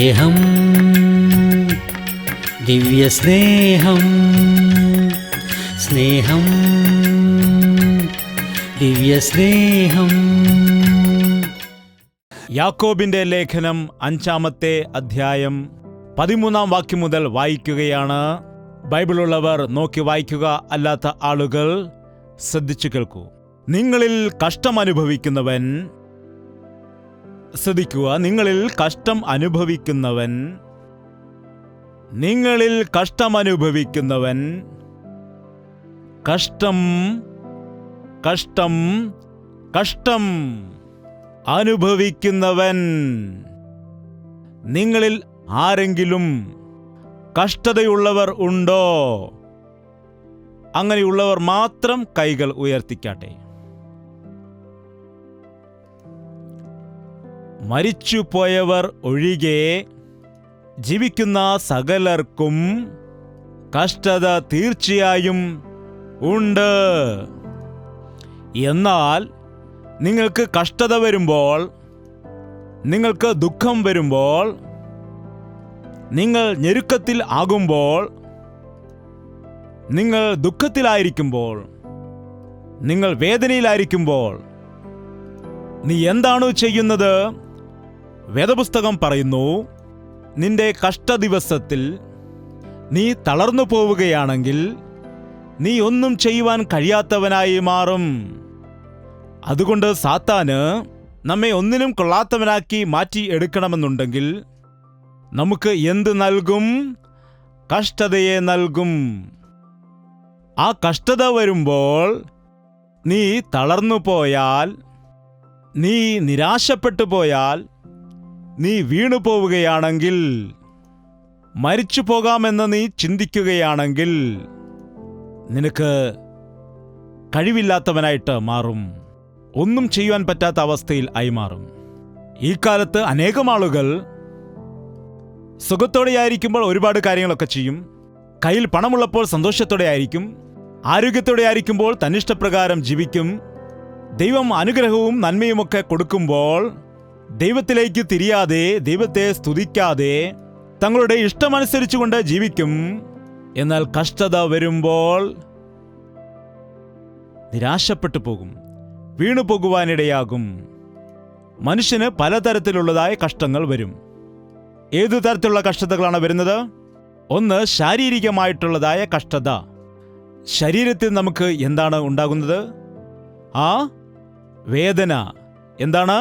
സ്നേഹം, ദിവ്യസ്നേഹം, സ്നേഹം, ദിവ്യസ്നേഹം. യാക്കോബിന്റെ ലേഖനം 5-ാമത്തെ അധ്യായം 13-ാം വാക്യം മുതൽ വായിക്കുകയാണ്. ബൈബിളുള്ളവർ നോക്കി വായിക്കുക, അല്ലാത്ത ആളുകൾ ശ്രദ്ധിച്ചു കേൾക്കൂ. നിങ്ങളിൽ കഷ്ടമനുഭവിക്കുന്നവൻ, ശ്രദ്ധിക്കുക, നിങ്ങളിൽ കഷ്ടമനുഭവിക്കുന്നവൻ കഷ്ടം കഷ്ടം കഷ്ടം അനുഭവിക്കുന്നവൻ. നിങ്ങളിൽ ആരെങ്കിലും കഷ്ടതയുള്ളവർ ഉണ്ടോ? അങ്ങനെയുള്ളവർ മാത്രം കൈകൾ ഉയർത്തിക്കാട്ടെ. മരിച്ചുപോയവർ ഒഴികെ ജീവിക്കുന്ന സകലർക്കും കഷ്ടത തീർച്ചയായും ഉണ്ട്. എന്നാൽ നിങ്ങൾക്ക് കഷ്ടത വരുമ്പോൾ, നിങ്ങൾക്ക് ദുഃഖം വരുമ്പോൾ, നിങ്ങൾ ഞെരുക്കത്തിൽ ആകുമ്പോൾ, നിങ്ങൾ ദുഃഖത്തിലായിരിക്കുമ്പോൾ, നിങ്ങൾ വേദനയിലായിരിക്കുമ്പോൾ നീ എന്താണോ ചെയ്യുന്നത്? വേദപുസ്തകം പറയുന്നു, നിന്റെ കഷ്ടദിവസത്തിൽ നീ തളർന്നു പോവുകയാണെങ്കിൽ നീ ഒന്നും ചെയ്യുവാൻ കഴിയാത്തവനായി മാറും. അതുകൊണ്ട് സാത്താന് നമ്മെ ഒന്നിനും കൊള്ളാത്തവനാക്കി മാറ്റി എടുക്കണമെന്നുണ്ടെങ്കിൽ നമുക്ക് എന്ത് നൽകും? കഷ്ടതയെ നൽകും. ആ കഷ്ടത വരുമ്പോൾ നീ തളർന്നു പോയാൽ, നീ നിരാശപ്പെട്ടു പോയാൽ, നീ വീണു പോവുകയാണെങ്കിൽ, മരിച്ചു പോകാമെന്ന് നീ ചിന്തിക്കുകയാണെങ്കിൽ നിനക്ക് കഴിവില്ലാത്തവനായിട്ട് മാറും. ഒന്നും ചെയ്യുവാൻ പറ്റാത്ത അവസ്ഥയിൽ ആയി മാറും. ഈ കാലത്ത് അനേകം ആളുകൾ സുഖത്തോടെയായിരിക്കുമ്പോൾ ഒരുപാട് കാര്യങ്ങളൊക്കെ ചെയ്യും. കയ്യിൽ പണമുള്ളപ്പോൾ സന്തോഷത്തോടെ ആയിരിക്കും. ആരോഗ്യത്തോടെ ആയിരിക്കുമ്പോൾ തന്നിഷ്ടപ്രകാരം ജീവിക്കും. ദൈവം അനുഗ്രഹവും നന്മയുമൊക്കെ കൊടുക്കുമ്പോൾ ദൈവത്തിലേക്ക് തിരിയാതെ, ദൈവത്തെ സ്തുതിക്കാതെ തങ്ങളുടെ ഇഷ്ടമനുസരിച്ചുകൊണ്ട് ജീവിക്കും. എന്നാൽ കഷ്ടത വരുമ്പോൾ നിരാശപ്പെട്ടു പോകും, വീണു പോകുവാനിടയാകും. മനുഷ്യന് പലതരത്തിലുള്ളതായ കഷ്ടങ്ങൾ വരും. ഏതു തരത്തിലുള്ള കഷ്ടതകളാണ് വരുന്നത്? ഒന്ന്, ശാരീരികമായിട്ടുള്ളതായ കഷ്ടത. ശരീരത്തിൽ നമുക്ക് എന്താണ് ഉണ്ടാകുന്നത്? വേദന. എന്താണ്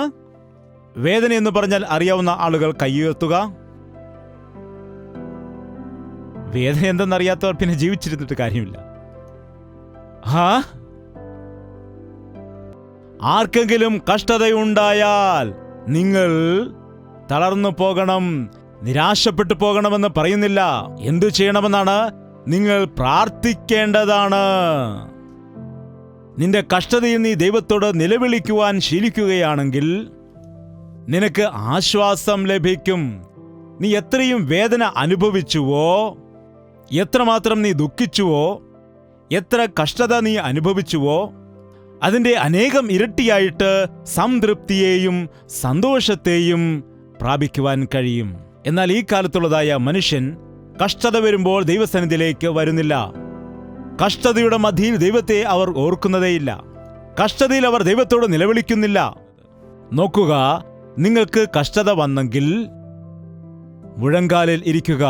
വേദന എന്ന് പറഞ്ഞാൽ അറിയാവുന്ന ആളുകൾ കൈയുയർത്തുക. വേദന എന്തെന്നറിയാത്തവർ പിന്നെ ജീവിച്ചിരുന്നിട്ട് കാര്യമില്ല. ആർക്കെങ്കിലും കഷ്ടതയുണ്ടായാൽ നിങ്ങൾ തളർന്നു പോകണം, നിരാശപ്പെട്ടു പോകണമെന്ന് പറയുന്നില്ല. എന്തു ചെയ്യണമെന്നാണ്? നിങ്ങൾ പ്രാർത്ഥിക്കേണ്ടതാണ്. നിന്റെ കഷ്ടതയിൽ നീ ദൈവത്തോട് നിലവിളിക്കുവാൻ ശീലിക്കുകയാണെങ്കിൽ നിനക്ക് ആശ്വാസം ലഭിക്കും. നീ എത്രയും വേദന അനുഭവിച്ചുവോ, എത്രമാത്രം നീ ദുഃഖിച്ചുവോ, എത്ര കഷ്ടത നീ അനുഭവിച്ചുവോ, അതിൻ്റെ അനേകം ഇരട്ടിയായിട്ട് സംതൃപ്തിയെയും സന്തോഷത്തെയും പ്രാപിക്കുവാൻ കഴിയും. എന്നാൽ ഈ കാലത്തുള്ളതായ മനുഷ്യൻ കഷ്ടത വരുമ്പോൾ ദൈവസന്നിധിയിലേക്ക് വരുന്നില്ല. കഷ്ടതയുടെ മധ്യയിൽ ദൈവത്തെ അവർ ഓർക്കുന്നതേയില്ല. കഷ്ടതയിൽ അവർ ദൈവത്തോട് നിലവിളിക്കുന്നില്ല. നോക്കുക, നിങ്ങൾക്ക് കഷ്ടത വന്നെങ്കിൽ മുഴങ്കാലിൽ ഇരിക്കുക.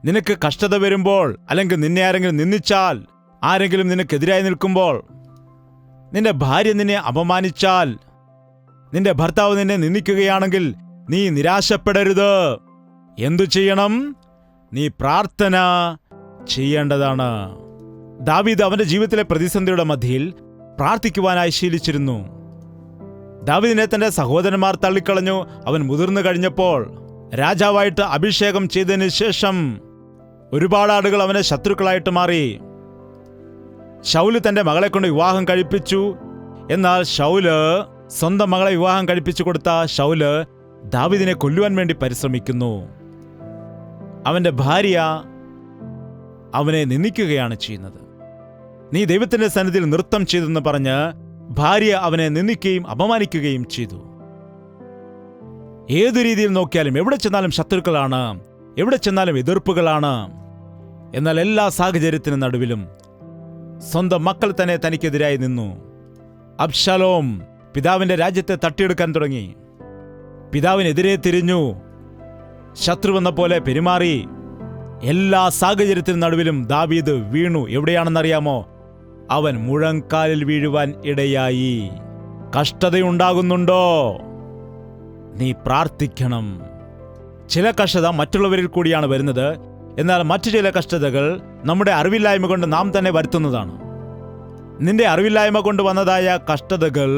നിനക്ക് കഷ്ടത വരുമ്പോൾ, അല്ലെങ്കിൽ നിന്നെ ആരെങ്കിലും നിന്ദിച്ചാൽ, ആരെങ്കിലും നിനക്കെതിരായി നിൽക്കുമ്പോൾ, നിന്റെ ഭാര്യ നിന്നെ അപമാനിച്ചാൽ, നിന്റെ ഭർത്താവ് നിന്നെ നിന്ദിക്കുകയാണെങ്കിൽ നീ നിരാശപ്പെടരുത്. എന്തു ചെയ്യണം? നീ പ്രാർത്ഥന ചെയ്യേണ്ടതാണ്. ദാവീദ് അവന്റെ ജീവിതത്തിലെ പ്രതിസന്ധിയുടെ മധ്യയിൽ പ്രാർത്ഥിക്കുവാനായി ശീലിച്ചിരുന്നു. ദാവീദിനെ തന്റെ സഹോദരന്മാർ തള്ളിക്കളഞ്ഞു. അവൻ മുതിർന്നു കഴിഞ്ഞപ്പോൾ രാജാവായിട്ട് അഭിഷേകം ചെയ്തതിന് ശേഷം ഒരുപാട് ആളുകൾ അവനെ ശത്രുക്കളായിട്ട് മാറി. ശൗല് തന്റെ മകളെ കൊണ്ട് വിവാഹം കഴിപ്പിച്ചു. എന്നാൽ സ്വന്തം മകളെ വിവാഹം കഴിപ്പിച്ചു കൊടുത്ത ശൗല് ദാവീദിനെ കൊല്ലുവാൻ വേണ്ടി പരിശ്രമിക്കുന്നു. അവന്റെ ഭാര്യ അവനെ നിന്ദിക്കുകയാണ് ചെയ്യുന്നത്. നീ ദൈവത്തിന്റെ സന്നിധിയിൽ നൃത്തം ചെയ്തെന്ന് പറഞ്ഞ് ഭാര്യ അവനെ നിന്ദിക്കുകയും അപമാനിക്കുകയും ചെയ്തു. ഏതു രീതിയിൽ നോക്കിയാലും എവിടെ ചെന്നാലും ശത്രുക്കളാണ്, എവിടെ ചെന്നാലും എതിർപ്പുകളാണ്. എന്നാൽ എല്ലാ സാഹചര്യത്തിനും നടുവിലും സ്വന്തം മക്കൾ തന്നെ തനിക്കെതിരായി നിന്നു. അബ്ശലോം പിതാവിന്റെ രാജ്യത്തെ തട്ടിയെടുക്കാൻ തുടങ്ങി. പിതാവിനെതിരെ തിരിഞ്ഞു, ശത്രുവെന്ന പോലെ പെരുമാറി. എല്ലാ സാഹചര്യത്തിനും നടുവിലും ദാവീദ് വീണു. എവിടെയാണെന്നറിയാമോ? അവൻ മുഴങ്കാലിൽ വീഴുവാൻ ഇടയായി. കഷ്ടതയുണ്ടാകുന്നുണ്ടോ? നീ പ്രാർത്ഥിക്കണം. ചില കഷ്ടത മറ്റുള്ളവരിൽ കൂടിയാണ് വരുന്നത്. എന്നാൽ മറ്റു ചില കഷ്ടതകൾ നമ്മുടെ അറിവില്ലായ്മ കൊണ്ട് നാം തന്നെ വരുത്തുന്നതാണ്. നിന്റെ അറിവില്ലായ്മ കൊണ്ട് വന്നതായ കഷ്ടതകൾ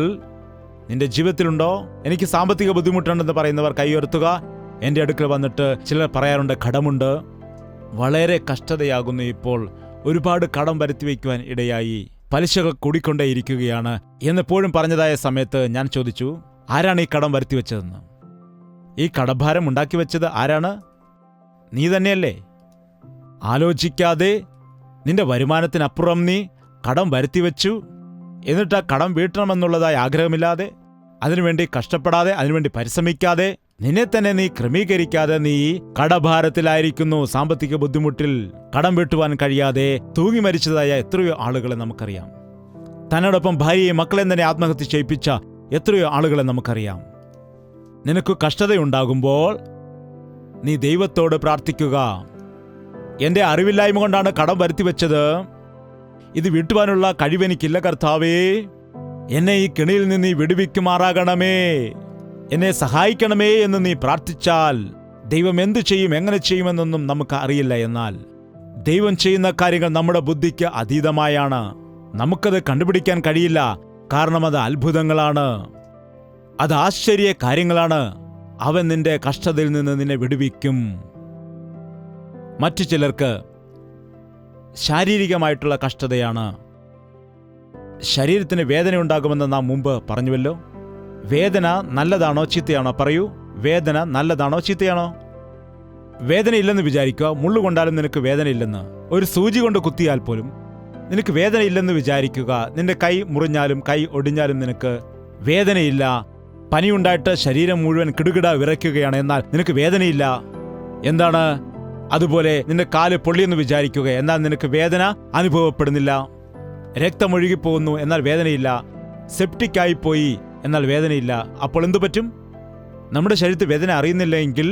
നിന്റെ ജീവിതത്തിലുണ്ടോ? എനിക്ക് സാമ്പത്തിക ബുദ്ധിമുട്ടുണ്ടെന്ന് പറയുന്നവർ കൈയുയർത്തുക. എൻ്റെ അടുക്കൽ വന്നിട്ട് ചിലർ പറയാറുണ്ട്, കടമുണ്ട്, വളരെ കഷ്ടതയാകുന്നു. ഇപ്പോൾ ഒരുപാട് കടം വരുത്തി വയ്ക്കുവാൻ ഇടയായി, പലിശകൾ കൂടിക്കൊണ്ടേയിരിക്കുകയാണ് എന്നെപ്പോഴും പറഞ്ഞതായ സമയത്ത് ഞാൻ ചോദിച്ചു, ആരാണ് ഈ കടം വരുത്തി വെച്ചതെന്ന്? ഈ കടഭാരം ഉണ്ടാക്കി വെച്ചത് ആരാണ്? നീ തന്നെയല്ലേ? ആലോചിക്കാതെ നിന്റെ വരുമാനത്തിനപ്പുറം നീ കടം വരുത്തി വെച്ചു. എന്നിട്ട് ആ കടം വീട്ടണമെന്നുള്ളതായ ആഗ്രഹമില്ലാതെ, അതിനുവേണ്ടി കഷ്ടപ്പെടാതെ, അതിനുവേണ്ടി പരിശ്രമിക്കാതെ, നിന്നെ തന്നെ നീ ക്രമീകരിക്കാതെ നീ കടഭാരത്തിലായിരിക്കുന്നു. സാമ്പത്തിക ബുദ്ധിമുട്ടിൽ കടം വീട്ടുവാൻ കഴിയാതെ തൂങ്ങി മരിച്ചതായ എത്രയോ ആളുകളെ നമുക്കറിയാം. തന്നോടൊപ്പം ഭാര്യയും മക്കളെയും തന്നെ ആത്മഹത്യ ചെയ്യിപ്പിച്ച എത്രയോ ആളുകളെ നമുക്കറിയാം. നിനക്ക് കഷ്ടതയുണ്ടാകുമ്പോൾ നീ ദൈവത്തോട് പ്രാർത്ഥിക്കുക. എൻ്റെ അറിവില്ലായ്മ കൊണ്ടാണ് കടം വരുത്തി വെച്ചത്, ഇത് വീട്ടുവാനുള്ള കഴിവെനിക്കില്ല കർത്താവേ, എന്നെ ഈ കെണിയിൽ നിന്ന് നീ വിടുവിക്കുമാറാകണമേ, എന്നെ സഹായിക്കണമേ എന്ന് നീ പ്രാർത്ഥിച്ചാൽ ദൈവം എന്തു ചെയ്യും, എങ്ങനെ ചെയ്യുമെന്നൊന്നും നമുക്ക് അറിയില്ല. എന്നാൽ ദൈവം ചെയ്യുന്ന കാര്യങ്ങൾ നമ്മുടെ ബുദ്ധിക്ക് അതീതമായാണ്. നമുക്കത് കണ്ടുപിടിക്കാൻ കഴിയില്ല. കാരണം അത് അത്ഭുതങ്ങളാണ്, അത് ആശ്ചര്യ കാര്യങ്ങളാണ്. അവൻ നിന്റെ കഷ്ടതയിൽ നിന്ന് നിന്നെ വിടുവിക്കും. മറ്റു ചിലർക്ക് ശാരീരികമായിട്ടുള്ള കഷ്ടതയാണ്. ശരീരത്തിന് വേദന ഉണ്ടാകുമെന്ന് നാം മുമ്പ് പറഞ്ഞുവല്ലോ. വേദന നല്ലതാണോ ചീത്തയാണോ? പറയൂ, വേദന നല്ലതാണോ ചീത്തയാണോ? വേദനയില്ലെന്ന് വിചാരിക്കുക. മുള്ളുകൊണ്ടാലും നിനക്ക് വേദനയില്ലെന്ന്. ഒരു സൂചി കൊണ്ട് കുത്തിയാൽ പോലും നിനക്ക് വേദനയില്ലെന്ന് വിചാരിക്കുക. നിന്റെ കൈ മുറിഞ്ഞാലും കൈ ഒടിഞ്ഞാലും നിനക്ക് വേദനയില്ല. പനിയുണ്ടായിട്ട് ശരീരം മുഴുവൻ കിടുകിട വിറയ്ക്കുകയാണ്, എന്നാൽ നിനക്ക് വേദനയില്ല. എന്താണ്? അതുപോലെ നിന്റെ കാല് പൊള്ളിയെന്ന് വിചാരിക്കുക, എന്നാൽ നിനക്ക് വേദന അനുഭവപ്പെടുന്നില്ല. രക്തമൊഴുകിപ്പോകുന്നു, എന്നാൽ വേദനയില്ല. സെപ്റ്റിക്കായി പോയി, എന്നാൽ വേദനയില്ല. അപ്പോൾ എന്തു പറ്റും? നമ്മുടെ ശരീരത്തിൽ വേദന അറിയുന്നില്ലെങ്കിൽ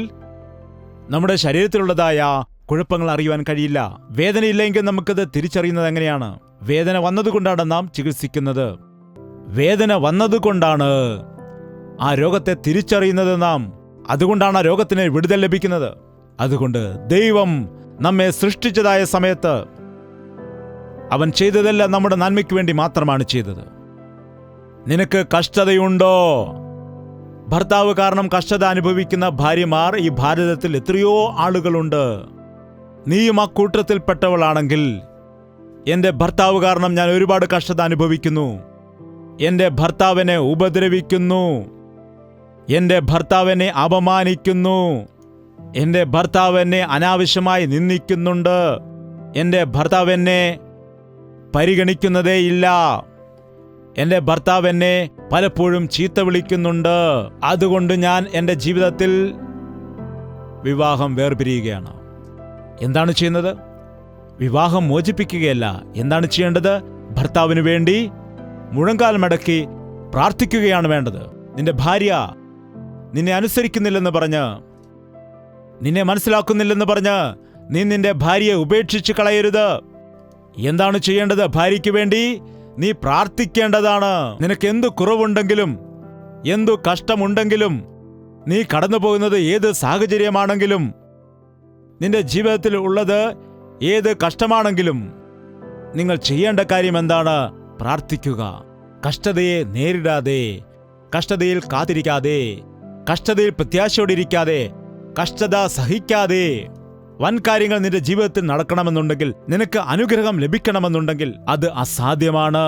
നമ്മുടെ ശരീരത്തിലുള്ളതായ കുഴപ്പങ്ങൾ അറിയുവാൻ കഴിയില്ല. വേദനയില്ലെങ്കിൽ നമുക്കത് തിരിച്ചറിയുന്നത് എങ്ങനെയാണ്? വേദന വന്നതുകൊണ്ടാണ് നാം ചികിത്സിക്കുന്നത്. വേദന വന്നതുകൊണ്ടാണ് ആ രോഗത്തെ തിരിച്ചറിയുന്നത് നാം. അതുകൊണ്ടാണ് ആ രോഗത്തിന് വിടുതൽ ലഭിക്കുന്നത്. അതുകൊണ്ട് ദൈവം നമ്മെ സൃഷ്ടിച്ചതായ സമയത്ത് അവൻ ചെയ്തതെല്ലാം നമ്മുടെ നന്മയ്ക്ക് വേണ്ടി മാത്രമാണ് ചെയ്തത്. നിനക്ക് കഷ്ടതയുണ്ടോ? ഭർത്താവ് കാരണം കഷ്ടത അനുഭവിക്കുന്ന ഭാര്യമാർ ഈ ഭാരതത്തിൽ എത്രയോ ആളുകളുണ്ട്. നീയും ആ കൂട്ടത്തിൽപ്പെട്ടവളാണെങ്കിൽ, എൻ്റെ ഭർത്താവ് കാരണം ഞാൻ ഒരുപാട് കഷ്ടത അനുഭവിക്കുന്നു, എൻ്റെ ഭർത്താവിനെ ഉപദ്രവിക്കുന്നു, എൻ്റെ ഭർത്താവിനെ അപമാനിക്കുന്നു, എൻ്റെ ഭർത്താവ് എന്നെ അനാവശ്യമായി നിന്ദിക്കുന്നുണ്ട്, എൻ്റെ ഭർത്താവ് എന്നെ പരിഗണിക്കുന്നതേയില്ല, എൻ്റെ ഭർത്താവ് എന്നെ പലപ്പോഴും ചീത്ത വിളിക്കുന്നുണ്ട്, അതുകൊണ്ട് ഞാൻ എൻ്റെ ജീവിതത്തിൽ വിവാഹം വേർപിരിയുകയാണ്. എന്താണ് ചെയ്യുന്നത്? വിവാഹം മോചിപ്പിക്കുകയല്ല. എന്താണ് ചെയ്യേണ്ടത്? ഭർത്താവിന് വേണ്ടി മുഴങ്കാൽ മടക്കി പ്രാർത്ഥിക്കുകയാണ് വേണ്ടത്. നിന്റെ ഭാര്യ നിന്നെ അനുസരിക്കുന്നില്ലെന്ന് പറഞ്ഞ്, നിന്നെ മനസ്സിലാക്കുന്നില്ലെന്ന് പറഞ്ഞ് നീ നിന്റെ ഭാര്യയെ ഉപേക്ഷിച്ച് കളയരുത്. എന്താണ് ചെയ്യേണ്ടത്? ഭാര്യയ്ക്ക് വേണ്ടി നീ പ്രാർത്ഥിക്കേണ്ടതാണ്. നിനക്ക് എന്തു കുറവുണ്ടെങ്കിലും, എന്തു കഷ്ടമുണ്ടെങ്കിലും, നീ കടന്നു പോകുന്നത് ഏത് സാഹചര്യമാണെങ്കിലും, നിന്റെ ജീവിതത്തിൽ ഉള്ളത് ഏത് കഷ്ടമാണെങ്കിലും, നിങ്ങൾ ചെയ്യേണ്ട കാര്യം എന്താണ്? പ്രാർത്ഥിക്കുക. കഷ്ടതയെ നേരിടാതെ, കഷ്ടതയിൽ കാത്തിരിക്കാതെ, കഷ്ടതയിൽ പ്രത്യാശയോടിരിക്കാതെ, കഷ്ടത സഹിക്കാതെ, വൻ കാര്യങ്ങൾ നിന്റെ ജീവിതത്തിൽ നടക്കണമെന്നുണ്ടെങ്കിൽ, നിനക്ക് അനുഗ്രഹം ലഭിക്കണമെന്നുണ്ടെങ്കിൽ അത് അസാധ്യമാണ്.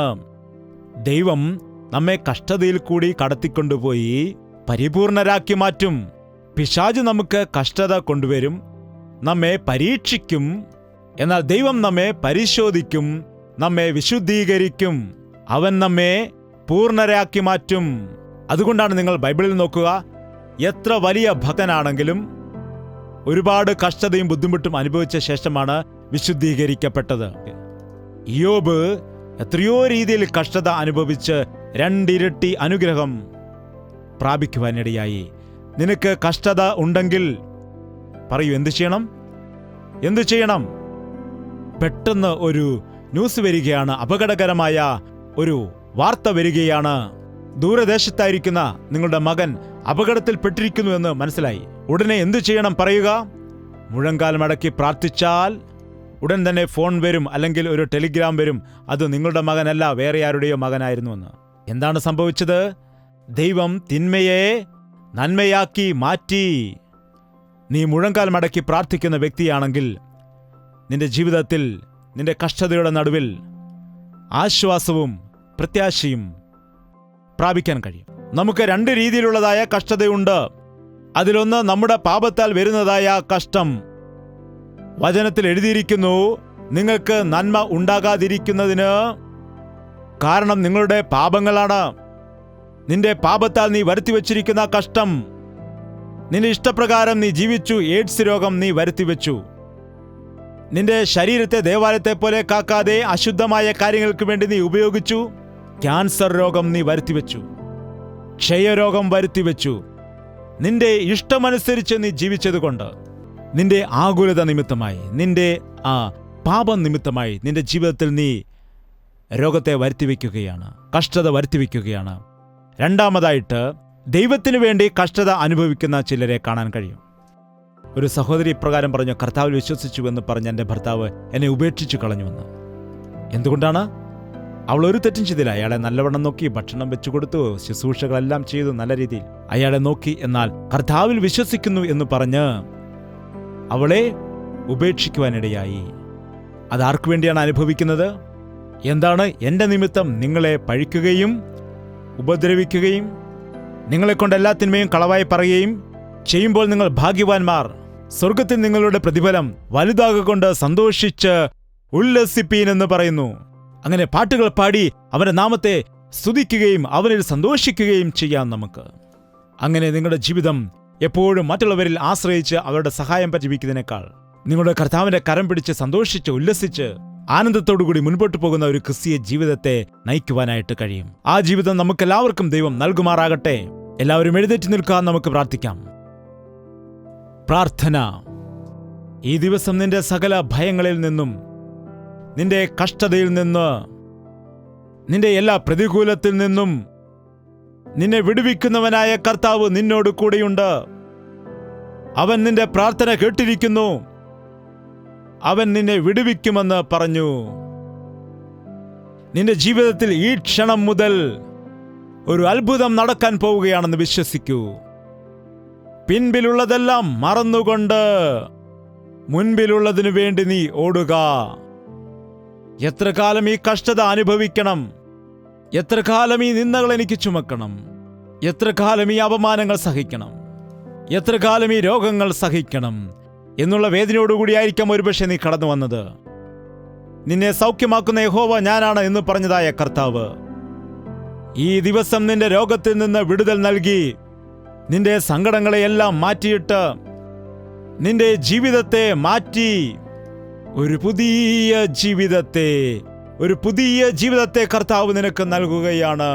ദൈവം നമ്മെ കഷ്ടതയിൽ കൂടി കടത്തിക്കൊണ്ടുപോയി പരിപൂർണരാക്കി മാറ്റും. പിശാച് നമുക്ക് കഷ്ടത കൊണ്ടുവരും, നമ്മെ പരീക്ഷിക്കും. എന്നാൽ ദൈവം നമ്മെ പരിശോധിക്കും, നമ്മെ വിശുദ്ധീകരിക്കും. അവൻ നമ്മെ പൂർണ്ണരാക്കി മാറ്റും. അതുകൊണ്ടാണ് നിങ്ങൾ ബൈബിളിൽ നോക്കുക, എത്ര വലിയ ഭക്തനാണെങ്കിലും ഒരുപാട് കഷ്ടതയും ബുദ്ധിമുട്ടും അനുഭവിച്ച ശേഷമാണ് വിശുദ്ധീകരിക്കപ്പെട്ടത്. ഇയ്യോബ് എത്രയോ രീതിയിൽ കഷ്ടത അനുഭവിച്ച് 2 ഇരട്ടി അനുഗ്രഹം പ്രാപിക്കുവാനിടയായി. നിനക്ക് കഷ്ടത ഉണ്ടെങ്കിൽ പറയൂ, എന്തു ചെയ്യണം? പെട്ടെന്ന് ഒരു ന്യൂസ് വരികയാണ്, അപകടകരമായ ഒരു വാർത്ത വരികയാണ്. ദൂരദേശത്തായിരിക്കുന്ന നിങ്ങളുടെ മകൻ അപകടത്തിൽപ്പെട്ടിരിക്കുന്നു എന്ന് മനസ്സിലായി. ഉടനെ എന്തു ചെയ്യണം പറയുക. മുഴങ്കാൽ മടക്കി പ്രാർത്ഥിച്ചാൽ ഉടൻ തന്നെ ഫോൺ വരും, അല്ലെങ്കിൽ ഒരു ടെലിഗ്രാം വരും, അത് നിങ്ങളുടെ മകനല്ല, വേറെ ആരുടെയോ മകനായിരുന്നുവെന്ന്. എന്താണ് സംഭവിച്ചത്? ദൈവം തിന്മയെ നന്മയാക്കി മാറ്റി. നീ മുഴങ്കാൽ മടക്കി പ്രാർത്ഥിക്കുന്ന വ്യക്തിയാണെങ്കിൽ നിന്റെ ജീവിതത്തിൽ, നിന്റെ കഷ്ടതയുടെ നടുവിൽ ആശ്വാസവും പ്രത്യാശയും പ്രാപിക്കാൻ കഴിയും. നമുക്ക് 2 രീതിയിലുള്ളതായ കഷ്ടതയുണ്ട്. അതിലൊന്ന് നമ്മുടെ പാപത്താൽ വരുന്നതായ കഷ്ടം. വചനത്തിൽ എഴുതിയിരിക്കുന്നു, നിങ്ങൾക്ക് നന്മ ഉണ്ടാകാതിരിക്കുന്നതിന് കാരണം നിങ്ങളുടെ പാപങ്ങളാണ്. നിന്റെ പാപത്താൽ നീ വരുത്തിവെച്ചിരിക്കുന്ന കഷ്ടം. നിന്റെ ഇഷ്ടപ്രകാരം നീ ജീവിച്ചു, എയ്ഡ്സ് രോഗം നീ വരുത്തിവെച്ചു. നിന്റെ ശരീരത്തെ ദേവാലയത്തെ പോലെ കാക്കാതെ അശുദ്ധമായ കാര്യങ്ങൾക്ക് വേണ്ടി നീ ഉപയോഗിച്ചു. ക്യാൻസർ രോഗം നീ വരുത്തിവെച്ചു, ക്ഷയരോഗം വരുത്തിവെച്ചു. നിന്റെ ഇഷ്ടമനുസരിച്ച് നീ ജീവിച്ചതുകൊണ്ട്, നിന്റെ ആകുലത നിമിത്തമായി, നിന്റെ പാപം നിമിത്തമായി നിന്റെ ജീവിതത്തിൽ നീ രോഗത്തെ വരുത്തിവെക്കുകയാണ്, കഷ്ടത വരുത്തിവെക്കുകയാണ്. രണ്ടാമതായിട്ട്, ദൈവത്തിനു വേണ്ടി കഷ്ടത അനുഭവിക്കുന്ന ചിലരെ കാണാൻ കഴിയും. ഒരു സഹോദരി ഇപ്രകാരം പറഞ്ഞു, കർത്താവിൽ വിശ്വസിച്ചുവെന്ന് പറഞ്ഞ എൻ്റെ ഭർത്താവ് എന്നെ ഉപേക്ഷിച്ചു കളഞ്ഞുവെന്ന്. എന്തുകൊണ്ടാണ്? അവൾ ഒരു തെറ്റും ചെയ്തില്ല. അയാളെ നല്ലവണ്ണം നോക്കി, ഭക്ഷണം വെച്ചു കൊടുത്തു, ശുശ്രൂഷകളെല്ലാം ചെയ്തു, നല്ല രീതിയിൽ അയാളെ നോക്കി. എന്നാൽ കർത്താവിൽ വിശ്വസിക്കുന്നു എന്ന് പറഞ്ഞ് അവളെ ഉപേക്ഷിക്കുവാനിടയായി. അതാർക്കു വേണ്ടിയാണ് അനുഭവിക്കുന്നത്? എന്താണ്? എൻ്റെ നിമിത്തം നിങ്ങളെ പഴിക്കുകയും ഉപദ്രവിക്കുകയും നിങ്ങളെക്കൊണ്ട് എല്ലാ തിന്മയും കളവായി പറയുകയും ചെയ്യുമ്പോൾ നിങ്ങൾ ഭാഗ്യവാന്മാർ, സ്വർഗത്തിൽ നിങ്ങളുടെ പ്രതിഫലം വലുതാകൊണ്ട് സന്തോഷിച്ച് ഉല്ലസിപ്പീൻ എന്ന് പറയുന്നു. അങ്ങനെ പാട്ടുകൾ പാടി അവന്റെ നാമത്തെ സ്തുതിക്കുകയും അവനിൽ സന്തോഷിക്കുകയും ചെയ്യാം നമുക്ക്. അങ്ങനെ നിങ്ങളുടെ ജീവിതം എപ്പോഴും മറ്റുള്ളവരിൽ ആശ്രയിച്ച് അവരുടെ സഹായം ജീവിക്കുന്നതിനേക്കാൾ നിങ്ങളുടെ കർത്താവിന്റെ കരം പിടിച്ച് സന്തോഷിച്ച് ഉല്ലസിച്ച് ആനന്ദത്തോടുകൂടി മുൻപോട്ട് പോകുന്ന ഒരു ക്രിസ്തീയ ജീവിതത്തെ നയിക്കുവാനായിട്ട് കഴിയും. ആ ജീവിതം നമുക്കെല്ലാവർക്കും ദൈവം നൽകുമാറാകട്ടെ. എല്ലാവരും എഴുന്നേറ്റ് നിൽക്കാൻ നമുക്ക് പ്രാർത്ഥിക്കാം. പ്രാർത്ഥന. ഈ ദിവസം നിന്റെ സകല ഭയങ്ങളിൽ നിന്നും, നിന്റെ കഷ്ടതയിൽ നിന്ന്, നിന്റെ എല്ലാ പ്രതികൂലത്തിൽ നിന്നും നിന്നെ വിടുവിക്കുന്നവനായ കർത്താവ് നിന്നോട് കൂടെയുണ്ട്. അവൻ നിന്റെ പ്രാർത്ഥന കേട്ടിരിക്കുന്നു. അവൻ നിന്നെ വിടുവിക്കുമെന്ന് പറഞ്ഞു. നിന്റെ ജീവിതത്തിൽ ഈ ക്ഷണം മുതൽ ഒരു അത്ഭുതം നടക്കാൻ പോവുകയാണെന്ന് വിശ്വസിക്കൂ. പിൻപിലുള്ളതെല്ലാം മറന്നുകൊണ്ട് മുൻപിലുള്ളതിനു വേണ്ടി നീ ഓടുക. എത്ര കാലം ഈ കഷ്ടത അനുഭവിക്കണം? എത്ര കാലം ഈ നിന്ദകൾ എനിക്ക് ചുമക്കണം? എത്ര കാലം ഈ അപമാനങ്ങൾ സഹിക്കണം? എത്ര കാലം ഈ രോഗങ്ങൾ സഹിക്കണം എന്നുള്ള വേദനയോടുകൂടിയായിരിക്കാം ഒരുപക്ഷെ നീ കടന്നു വന്നത്. നിന്നെ സൗഖ്യമാക്കുന്ന യഹോവ ഞാനാണ് എന്ന് പറഞ്ഞതായ കർത്താവ് ഈ ദിവസം നിന്റെ രോഗത്തിൽ നിന്ന് വിടുതൽ നൽകി നിന്റെ സങ്കടങ്ങളെയെല്ലാം മാറ്റിയിട്ട് നിന്റെ ജീവിതത്തെ മാറ്റി ഒരു പുതിയ ജീവിതത്തെ കർത്താവ് നിനക്ക് നൽകുകയാണ്.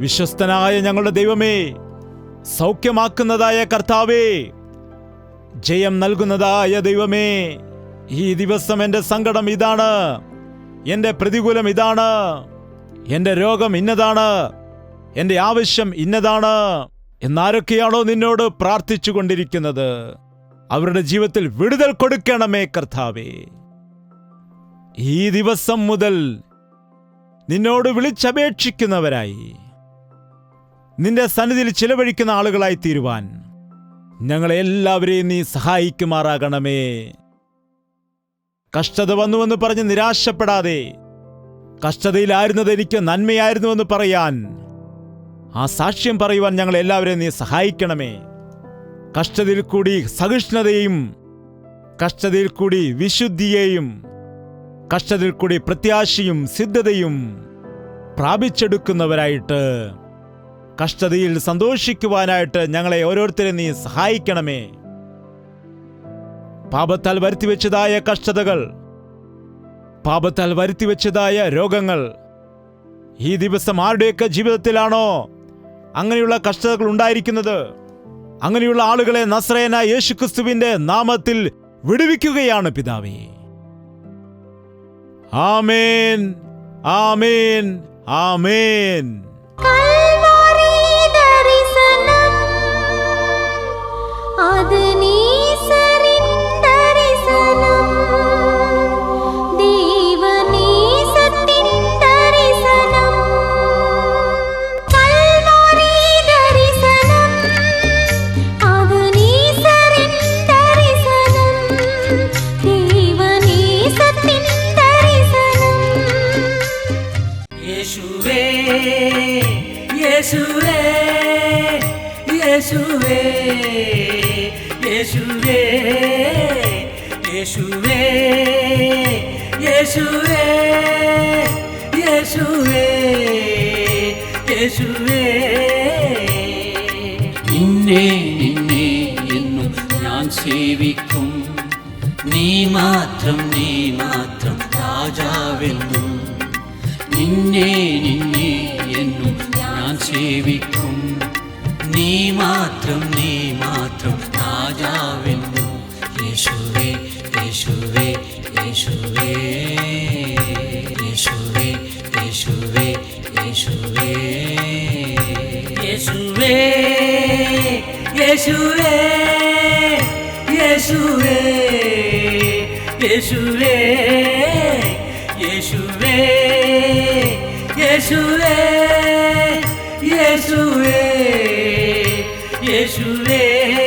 വിശ്വസ്തനായ ഞങ്ങളുടെ ദൈവമേ, സൗഖ്യമാക്കുന്നതായ കർത്താവേ, ജയം നൽകുന്നതായ ദൈവമേ, ഈ ദിവസം എൻ്റെ സങ്കടം ഇതാണ്, എൻ്റെ പ്രതികൂലം ഇതാണ്, എൻ്റെ രോഗം ഇന്നതാണ്, എൻ്റെ ആവശ്യം ഇന്നതാണ് എന്നാരൊക്കെയാണോ നിന്നോട് പ്രാർത്ഥിച്ചു കൊണ്ടിരിക്കുന്നത്, അവരുടെ ജീവിതത്തിൽ വിടുതൽ കൊടുക്കണമേ കർത്താവേ. ഈ ദിവസം മുതൽ നിന്നോട് വിളിച്ചപേക്ഷിക്കുന്നവരായി നിന്റെ സന്നിധിയിൽ ചിലവഴിക്കുന്ന ആളുകളായി തീരുവാൻ ഞങ്ങളെ എല്ലാവരെയും നീ സഹായിക്കുമാറാകണമേ. കഷ്ടത വന്നുവെന്ന് പറഞ്ഞ് നിരാശപ്പെടാതെ, കഷ്ടതയിലായിരുന്നത് എനിക്ക് നന്മയായിരുന്നുവെന്ന് പറയാൻ, ആ സാക്ഷ്യം പറയുവാൻ ഞങ്ങൾ എല്ലാവരെയും നീ സഹായിക്കണമേ. കഷ്ടതയിൽ കൂടി സഹിഷ്ണുതയും, കഷ്ടതയിൽ കൂടി വിശുദ്ധിയെയും, കഷ്ടതയിൽ കൂടി പ്രത്യാശയും സിദ്ധതയും പ്രാപിച്ചെടുക്കുന്നവരായിട്ട് കഷ്ടതയിൽ സന്തോഷിക്കുവാനായിട്ട് ഞങ്ങളെ ഓരോരുത്തരെയും നീ സഹായിക്കണമേ. പാപത്താൽ വരുത്തിവെച്ചതായ കഷ്ടതകൾ, പാപത്താൽ വരുത്തിവെച്ചതായ രോഗങ്ങൾ ഈ ദിവസം ആരുടെയൊക്കെ ജീവിതത്തിലാണോ അങ്ങനെയുള്ള കഷ്ടതകൾ ഉണ്ടായിരിക്കുന്നത്, അങ്ങനെയുള്ള ആളുകളെ നസ്രയനായ യേശുക്രിസ്തുവിന്റെ നാമത്തിൽ വിടുവിക്കുകയാണ് പിതാവേ. ആമേൻ, ആമേൻ, ആമേൻ. യേശുവേ, യേശുവേ, യേശുവേ, യേശുവേ, യേശുവേ, യേശുവേ, യേശുവേ. നിന്നെ നിന്നെ എന്നും ഞാൻ സേവിക്കും, നീ മാത്രം രാജാവെന്നും. നിന്നെ നിന്നെ എന്നും ഞാൻ സേവിക്കും, നീ മാത്രം രാജാവെന്നും. യേശുവേ, യേശുവേ, യേശുവേ, യേശുവേ, യേശുവേ, യേശുവേ, യേശുവേ, യേശുവേ, യേശുവേ, യേശുവേ, യേശുവേ, യേശുവേ, യേശുവേ, യേശുവേ.